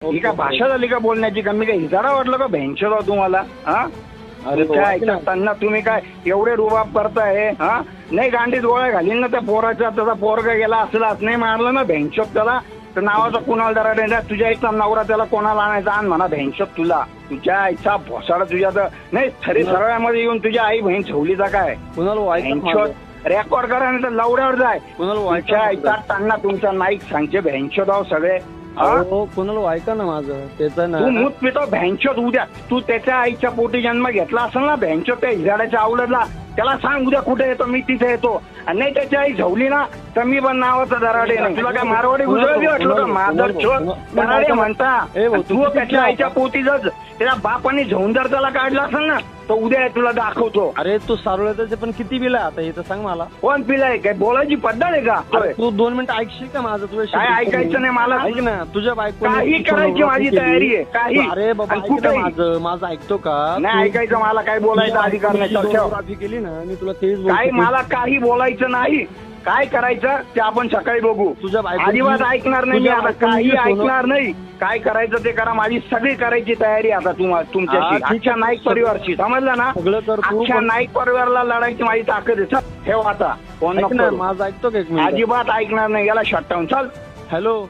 ही काय भाषा झाली का बोलण्याची? का मी काय हिजाडा वाटलं का भेंचो तुम्हाला? हा अरे त्यांना तुम्ही काय एवढे रुबाब करताय? हा नाही गांडीत गोळ्या घालीन ना त्या पोराच्या. त्याचा पोरगा गेला असलाच नाही मारलं ना भेंचोत त्याला तर नावाचा कुणाला दराडे तुझ्या आईचा नवरा त्याला कोणाला आणायचा आण म्हणा भेंचोत तुला. तुझ्या आईचा भोसाडा तुझ्या तर नाही खरी सरळ्यामध्ये येऊन तुझ्या आई बहीण झवलीचा काय भेंचोत रेकॉर्ड करा नाही तर लवड्यावर जाय. तुमच्या आईचा टांगणा तुमचा नाईक सांगचे भेंचोत आहो सगळे. कोणाला ऐका ना माझं त्याचं ना तू मूत पितो भेंचोत उद्या तू त्याच्या आईच्या पोटी जन्म घेतला असेल ना भेंचोत त्या हिजाड्याच्या आवडला त्याला सांग उद्या कुठे येतो मी तिथे येतो. आणि नाही त्याची आई झवली ना तर मी पण नावाचा दराडे नाही. तुला काय मारवाडी गुजराती वाटलं का? माधर चोर दराडे म्हणता तू त्याच्या आईच्या पोटी जर त्याच्या बापाने झवून जर त्याला काढला असेल ना तर उद्या तुला दाखवतो. अरे तू सारोळ्याचं पण किती बिल आहे आता हे तर सांग मला. कोण पिलाय? काय बोलायची पद्धत आहे का? तू 2 मिनिटं ऐकशील का माझं? तुझं काय ऐकायचं नाही मला? ऐक ना तुझ्या बायको काही करायची माझी तयारी आहे काही. अरे बाबा माझं ऐकतो का? नाही ऐकायचं मला. काय बोलायचा अधिकार नाही. केली ना मी तुला तेच काही मला काही बोलायचं नाही. काय करायचं ते आपण सकाळी बघू. तुझ्या अजिबात ऐकणार नाही मी आता. काही ऐकणार नाही. काय करायचं ते करा. माझी सगळी करायची तयारी आता तुमच्याशी अख्ख्या नाईक परिवारशी. समजलं ना? अख्ख्या नाईक परिवाराला लढायची माझी ताकद आहे. ठेव आता फोन नको. माझं ऐकतो का? अजिबात ऐकणार नाही. याला शट डाऊन. चल. हॅलो